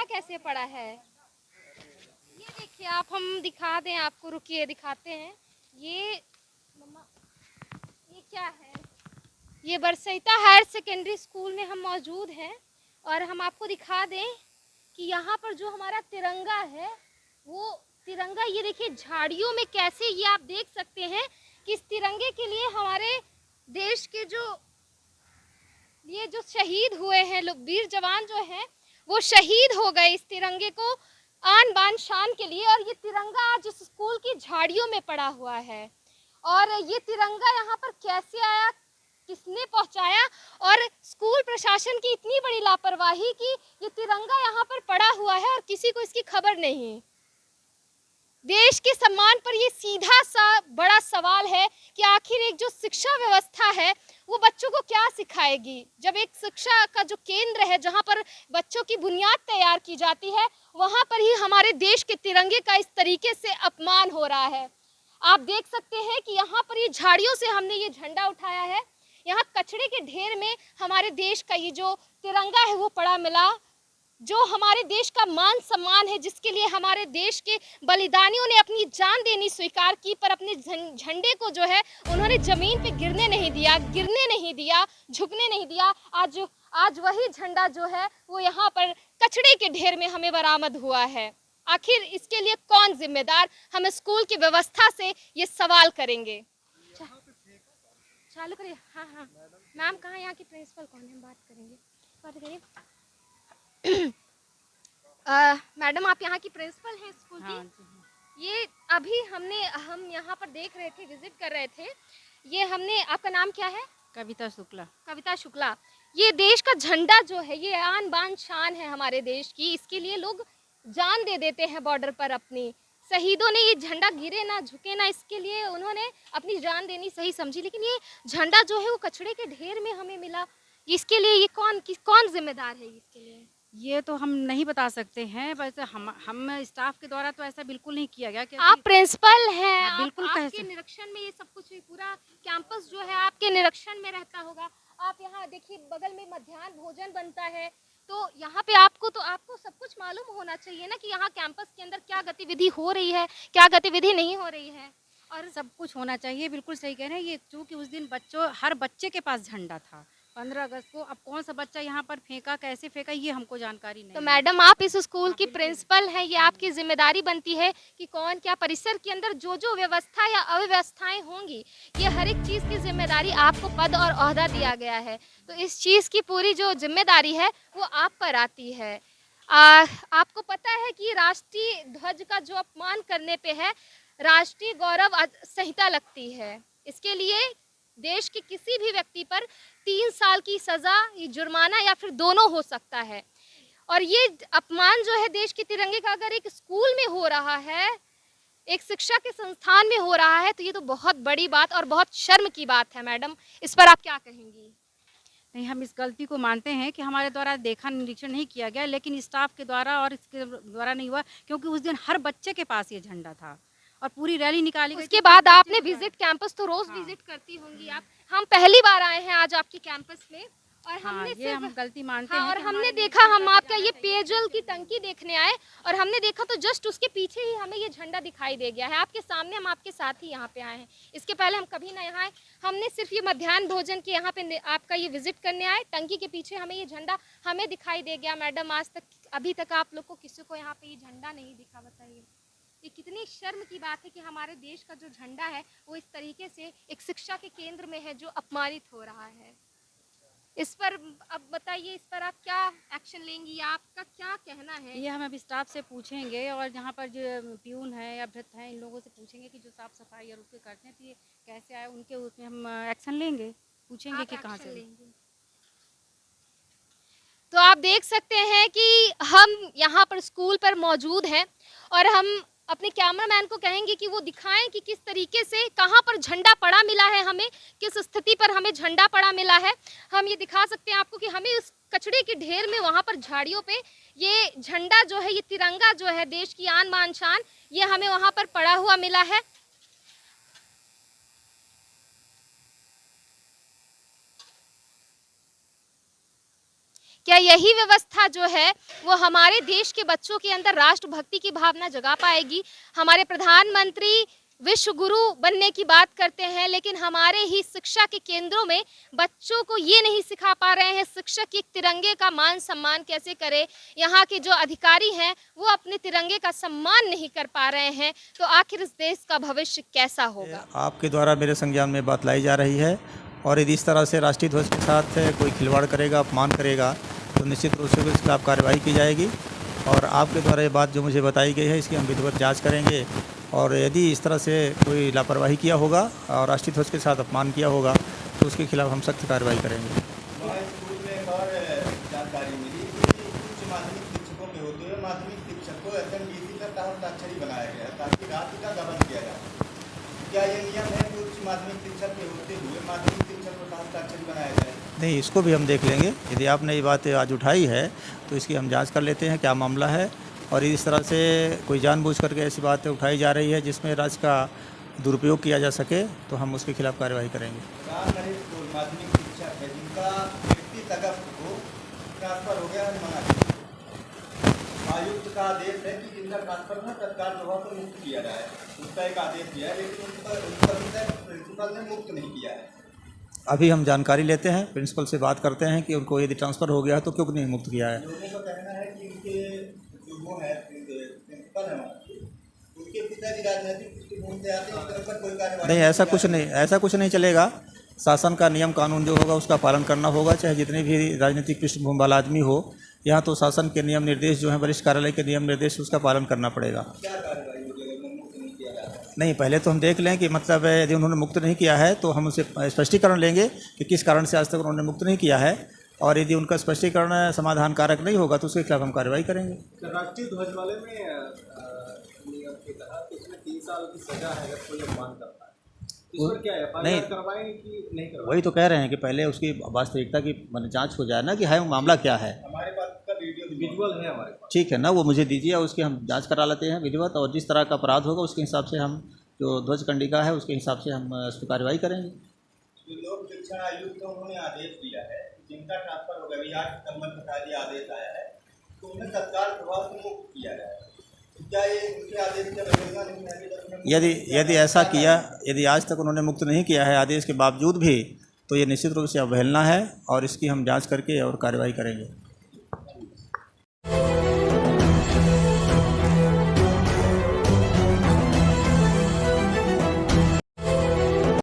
कैसे पड़ा है ये देखिए आप, हम दिखा दें आपको, रुकिए दिखाते हैं। ये मम्मा, ये क्या है? ये बरसइता हायर सेकेंडरी स्कूल में हम मौजूद हैं और हम आपको दिखा दें कि यहाँ पर जो हमारा तिरंगा है वो तिरंगा, ये देखिए झाड़ियों में कैसे, ये आप देख सकते हैं कि इस तिरंगे के लिए हमारे देश के जो शहीद हुए हैं लोग, वीर जवान जो हैं वो शहीद हो गए इस तिरंगे को आन बान शान के लिए। और ये तिरंगा आज इस स्कूल की झाड़ियों में पड़ा हुआ है। और ये तिरंगा यहाँ पर कैसे आया, किसने पहुंचाया, और स्कूल प्रशासन की इतनी बड़ी लापरवाही कि ये तिरंगा यहाँ पर पड़ा हुआ है और किसी को इसकी खबर नहीं। देश के सम्मान पर ये सीधा सा बड़ा सवाल है कि आखिर एक जो शिक्षा व्यवस्था है वो बच्चों को क्या सिखाएगी, जब एक शिक्षा का जो केंद्र है जहाँ पर बच्चों की बुनियाद तैयार की जाती है वहाँ पर ही हमारे देश के तिरंगे का इस तरीके से अपमान हो रहा है। आप देख सकते हैं कि यहाँ पर ये झाड़ियों से हमने ये झंडा उठाया है, यहाँ कचरे के ढेर में हमारे देश का ये जो तिरंगा है वो पड़ा मिला, जो हमारे देश का मान सम्मान है, जिसके लिए हमारे देश के बलिदानियों ने अपनी जान देनी स्वीकार की, पर अपने झंडे को जो है उन्होंने जमीन पे गिरने नहीं दिया, झुकने नहीं दिया। आज वही झंडा जो है वो यहाँ पर कचरे के ढेर में हमें बरामद हुआ है। आखिर इसके लिए कौन जिम्मेदार, हम स्कूल की व्यवस्था से ये सवाल करेंगे। चालू करिए। हाँ हाँ मैम, कहाँ यहाँ की प्रिंसिपल कौन है, हम बात करेंगे। मैडम आप यहाँ की प्रिंसिपल हैं स्कूल की? हाँ जी। ये अभी हम यहाँ पर देख रहे थे, विजिट कर रहे थे। ये हमने, आपका नाम क्या है? कविता शुक्ला। कविता शुक्ला। ये देश का झंडा जो है ये आन बान शान है हमारे देश की, इसके लिए लोग जान दे देते हैं बॉर्डर पर अपनी। शहीदों ने ये झंडा गिरे ना झुके ना, इसके लिए उन्होंने अपनी जान देनी सही समझी, लेकिन ये झंडा जो है वो कचरे के ढेर में हमें मिला। इसके लिए ये कौन जिम्मेदार है इसके लिए? ये तो हम नहीं बता सकते हैं, वैसे हम स्टाफ के द्वारा तो ऐसा बिल्कुल नहीं किया गया। आप प्रिंसिपल हैं, हाँ, बिल्कुल आपके निरीक्षण में ये सब कुछ, पूरा कैंपस जो है आपके निरीक्षण में रहता होगा। आप यहाँ देखिए बगल में मध्याह्न भोजन बनता है, तो यहाँ पे आपको सब कुछ मालूम होना चाहिए ना कि यहाँ कैंपस के अंदर क्या गतिविधि हो रही है, क्या गतिविधि नहीं हो रही है, और सब कुछ होना चाहिए। बिल्कुल सही कह रहे हैं। ये चूँकि उस दिन हर बच्चे के पास झंडा था 15 अगस्त को। अब कौन सा बच्चा यहाँ पर फेंका, कैसे फेंका, ये हमको जानकारी नहीं। तो मैडम आप इस स्कूल की प्रिंसिपल हैं, ये आपकी जिम्मेदारी बनती है कि कौन क्या परिसर के अंदर जो व्यवस्था या अव्यवस्थाएं होंगी, ये हर एक चीज़ की जिम्मेदारी आपको पद और ओहदा दिया गया है, तो इस चीज़ की पूरी जो जिम्मेदारी है वो आप पर आती है। आपको पता है कि राष्ट्रीय ध्वज का जो अपमान करने पे है राष्ट्रीय गौरव संहिता लगती है। इसके लिए देश के किसी भी व्यक्ति पर 3 साल की सजा, जुर्माना या फिर दोनों हो सकता है। और ये अपमान जो है देश के तिरंगे का अगर एक स्कूल में हो रहा है, एक शिक्षा के संस्थान में हो रहा है, तो ये तो बहुत बड़ी बात और बहुत शर्म की बात है। मैडम इस पर आप क्या कहेंगी? नहीं, हम इस गलती को मानते हैं कि हमारे द्वारा देखा निरीक्षण नहीं किया गया, लेकिन स्टाफ के द्वारा और इसके द्वारा नहीं हुआ, क्योंकि उस दिन हर बच्चे के पास ये झंडा था और पूरी रैली निकाली गई। उसके बाद आपने विजिट कैंपस तो रोज विजिट करती होंगी आप, हम पहली बार आए हैं आज आपके कैंपस में और हमने ये हम गलती मानते हैं। और हमने देखा, हम आपका ये पेयजल की टंकी देखने आए और हमने देखा तो जस्ट उसके पीछे ही हमें ये झंडा दिखाई दे गया है आपके सामने। हम आपके साथ ही यहाँ पे आए हैं, इसके पहले हम कभी नहीं आए। हमने सिर्फ ये मध्याह्न भोजन के यहाँ पे आपका ये विजिट करने आए, टंकी के पीछे हमें ये झंडा हमें दिखाई दे गया। मैडम आज तक अभी तक आप लोग को किसी को यहाँ पे ये झंडा नहीं दिखा, बताइए ये कितनी शर्म की बात है कि हमारे देश का जो झंडा है वो इस तरीके से एक शिक्षा के केंद्र में है जो अपमानित हो रहा है। इस पर अब बताइए, इस पर आप क्या एक्शन लेंगी, आपका क्या कहना है? ये हम अभी स्टाफ से पूछेंगे और यहाँ पर जो प्यून है या भृत्य हैं, इन लोगों से पूछेंगे कि जो साफ सफाई और उसके करते हैं तो ये कैसे आए, उनके उसमें हम एक्शन लेंगे, पूछेंगे कि कहाँ से लेंगे। तो आप देख सकते हैं कि हम यहाँ पर स्कूल पर मौजूद हैं और हम अपने कैमरामैन को कहेंगे कि वो दिखाएं कि किस तरीके से कहाँ पर झंडा पड़ा मिला है, हमें किस स्थिति पर हमें झंडा पड़ा मिला है। हम ये दिखा सकते हैं आपको कि हमें उस कचड़े के ढेर में वहाँ पर झाड़ियों पे ये झंडा जो है, ये तिरंगा जो है देश की आन बान शान, ये हमें वहाँ पर पड़ा हुआ मिला है। क्या यही व्यवस्था जो है वो हमारे देश के बच्चों के अंदर राष्ट्रभक्ति की भावना जगा पाएगी? हमारे प्रधानमंत्री विश्व गुरु बनने की बात करते हैं, लेकिन हमारे ही शिक्षा के केंद्रों में बच्चों को ये नहीं सिखा पा रहे हैं शिक्षक एक तिरंगे का मान सम्मान कैसे करे। यहाँ के जो अधिकारी हैं वो अपने तिरंगे का सम्मान नहीं कर पा रहे हैं, तो आखिर इस देश का भविष्य कैसा होगा? आपके द्वारा मेरे संज्ञान में बात लाई जा रही है और यदि इस तरह से राष्ट्रीय ध्वज के साथ कोई खिलवाड़ करेगा, अपमान करेगा, तो निश्चित रूप से उसके खिलाफ कार्रवाई की जाएगी। और आपके द्वारा ये बात जो मुझे बताई गई है इसकी हम विधिवत जांच करेंगे और यदि इस तरह से कोई लापरवाही किया होगा और राष्ट्रीय ध्वज के साथ अपमान किया होगा तो उसके खिलाफ हम सख्त कार्रवाई करेंगे। स्कूल में एक और जानकारी मिली कि उच्च माध्यमिक शिक्षकों के होते हुए माध्यमिक शिक्षक को SMDC का हस्ताक्षरी बनाया गया ताकि राशि का गबन किया जाए। क्या ये नियम है कि उच्च माध्यमिक शिक्षक के होते हुए माध्यमिक शिक्षक को हस्ताक्षरी बनाया जाए? नहीं, इसको भी हम देख लेंगे। यदि आपने ये बात आज उठाई है तो इसकी हम जांच कर लेते हैं क्या मामला है, और इस तरह से कोई जानबूझ करके ऐसी बातें उठाई जा रही है जिसमें राज्य का दुरुपयोग किया जा सके तो हम उसके खिलाफ कार्रवाई करेंगे। राम नरेश कोल माध्यमिक शिक्षक है जिनका व्यक्तिगत को ट्रांसफर हो गया है, आयुक्त का आदेश है कि जिनका ट्रांसफर ना तत्काल प्रभाव से मुक्त किया जाए, उसका एक आदेश दिया है, लेकिन उनका प्रिंसिपल ने मुक्त नहीं किया है। अभी हम जानकारी लेते हैं, प्रिंसिपल से बात करते हैं कि उनको यदि ट्रांसफ़र हो गया है तो क्यों नहीं मुक्त किया है। लोगों का कहना है कि उनके जो वो है प्रिंसिपल है उनके पिताजी राजनीतिक पृष्ठभूमि से आते हैं, उनके ऊपर कोई कार्रवाई नहीं, ऐसा कुछ नहीं चलेगा। शासन का नियम कानून जो होगा उसका पालन करना होगा, चाहे जितने भी राजनीतिक पृष्ठभूमि वाला आदमी हो। यहाँ तो शासन के नियम निर्देश जो हैं, वरिष्ठ कार्यालय के नियम निर्देश, उसका पालन करना पड़ेगा। क्या कार्रवाई होगी अगर मुक्त नहीं किया जाता है? नहीं, पहले तो हम देख लें कि मतलब यदि उन्होंने मुक्त नहीं किया है तो हम उसे स्पष्टीकरण लेंगे कि किस कारण से आज तक उन्होंने मुक्त नहीं किया है, और यदि उनका स्पष्टीकरण समाधान कारक नहीं होगा तो उसके खिलाफ हम कार्रवाई करेंगे। राष्ट्रीय ध्वज वाले में नियम के तहत इसमें 3 साल की सजा है अगर कोई अपमान करता है। इस पर क्या है, नहीं, करवाएं कि नहीं करवाएं? वही तो कह रहे हैं कि पहले उसकी वास्तविकता की जांच हो जाए ना कि है मामला क्या है। हमारे पास उसका वीडियो विजुअल है हमारे पास। ठीक है ना, वो मुझे दीजिए, उसकी हम जांच करा लेते हैं विधिवत, और जिस तरह का अपराध होगा उसके हिसाब से हम जो ध्वज कंडिका है उसके हिसाब से हम उस पर कार्रवाई करेंगे। जो लोक शिक्षण आयुक्त है उन्होंने आदेश दिया है जिनका ट्रांसफर हो गया, 8 सितंबर को शायद ये आदेश आया है, तो उन्हें तत्काल प्रभाव से मुक्त किया जाए। क्या ये उनके आदेश की अवहेलना नहीं है? यदि आज तक उन्होंने मुक्त नहीं किया है आदेश के बावजूद भी, तो ये निश्चित रूप से अवहेलना है और इसकी हम जांच करके और कार्रवाई करेंगे।